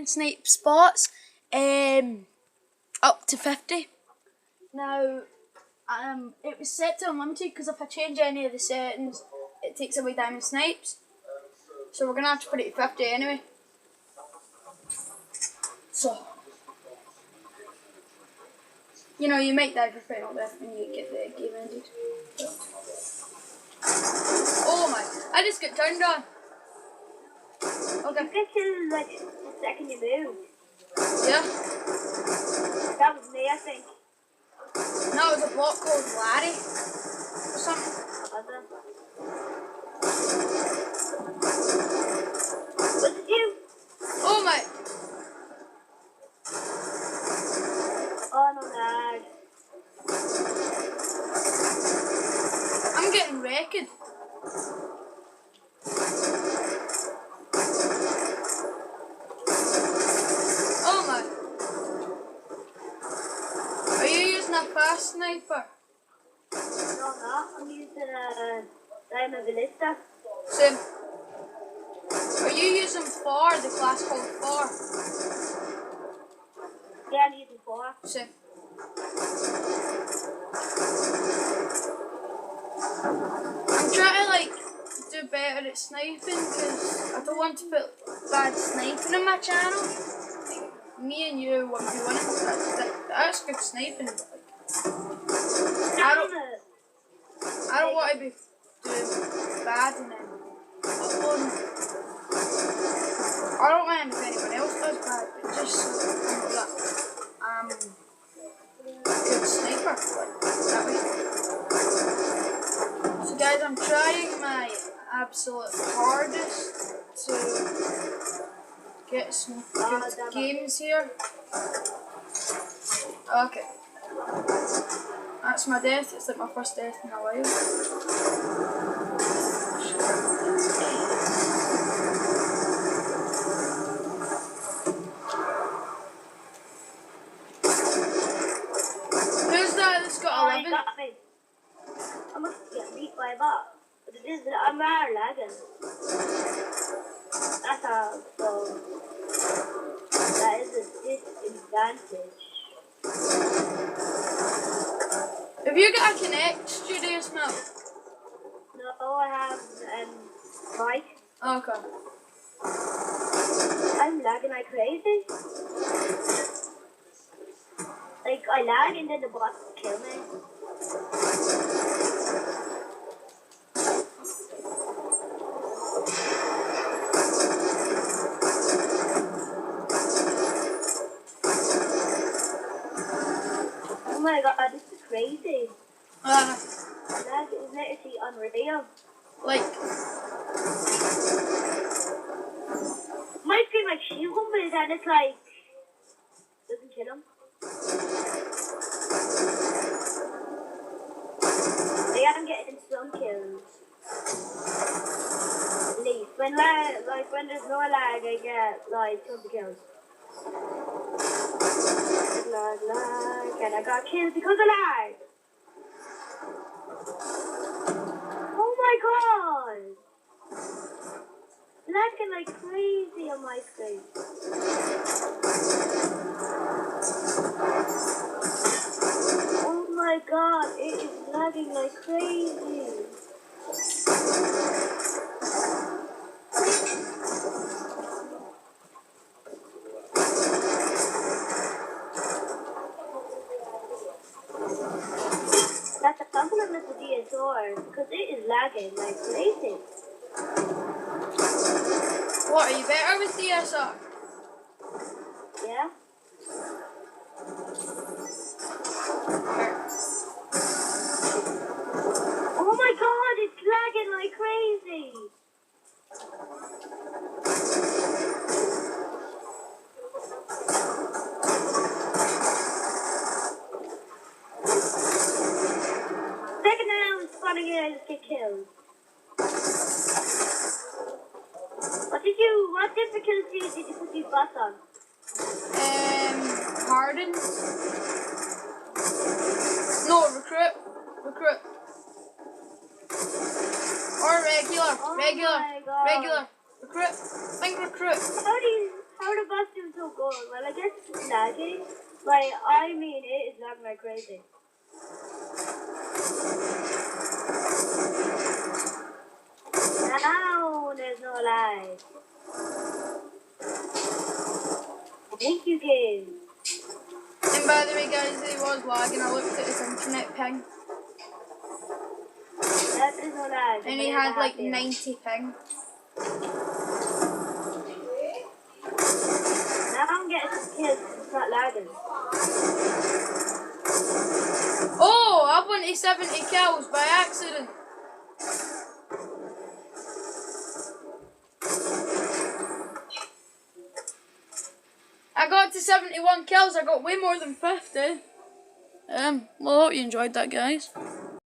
diamond snipe spots, up to 50. Now, it was set to unlimited because if I change any of the settings, it takes away diamond snipes. So we're gonna have to put it to 50 anyway. So, you know, you might die for final death when you get the game ended. Oh my! I just got turned on. Okay. You get to like the second you move. Yeah. That was me, I think. No, it was a block called Larry or something. Was it you? Oh my! Oh no, lad. I'm getting wrecked. Oh my! Are you using a fast sniper? No, I'm not. I'm using a Diamond Ballista. Same. Are you using FAR, the class called FAR? Yeah, I'm using 4. Same. I'm trying to like do better at sniping because I don't want to put bad sniping on my channel. Like, me and you won't be winning. That's good sniping. But like, I don't want to be doing bad and then uploading. I don't mind if anyone else does bad, but just so that I'm a good sniper. Like, that way. So guys, I'm trying my absolute hardest to get some good games here. Okay. That's my death. It's like my first death in my life. Who's that that's got 11? Got me. I must get beat by a bot. But it is, I'm rather lagging. That's how, so that is a disadvantage. Have you got a Connect Studio Smell? No, I have Mike. Okay. I'm lagging like crazy. Like I lag and then the bots kill me. Oh my god, this is crazy. Lag is literally unreal. Like, might feel like shoot him, but then it's like doesn't kill him. Yeah, I'm getting some kills. At least when when there's no lag, I get like 20 kills. Lag, and I got killed because of lag. Oh my god! Lagging like crazy on my screen. Oh my god, it is lagging like crazy. That's a compliment to DSR because it is lagging like crazy. what, are you better with DSR? Yeah? Oh my god, it's lagging like crazy. Second round, spawning in, I just get killed. What difficulty did you put these bots on? Hardened. No, recruit. Or regular. Oh regular. my God. Regular. Recruit. Think recruit. How do the bots do so so good. Well, I guess it's laggy. Like, I mean, it is lagging like crazy. Now there's no lag. Thank you, game. And by the way, guys, it was lagging. I looked at his internet ping. That is no lag. And he had like 90 ping. Now I'm getting some kills. It's not lagging. Oh, I went to 70 kills by accident. I got to 71 kills. I got way more than 50. Well, I hope you enjoyed that, guys.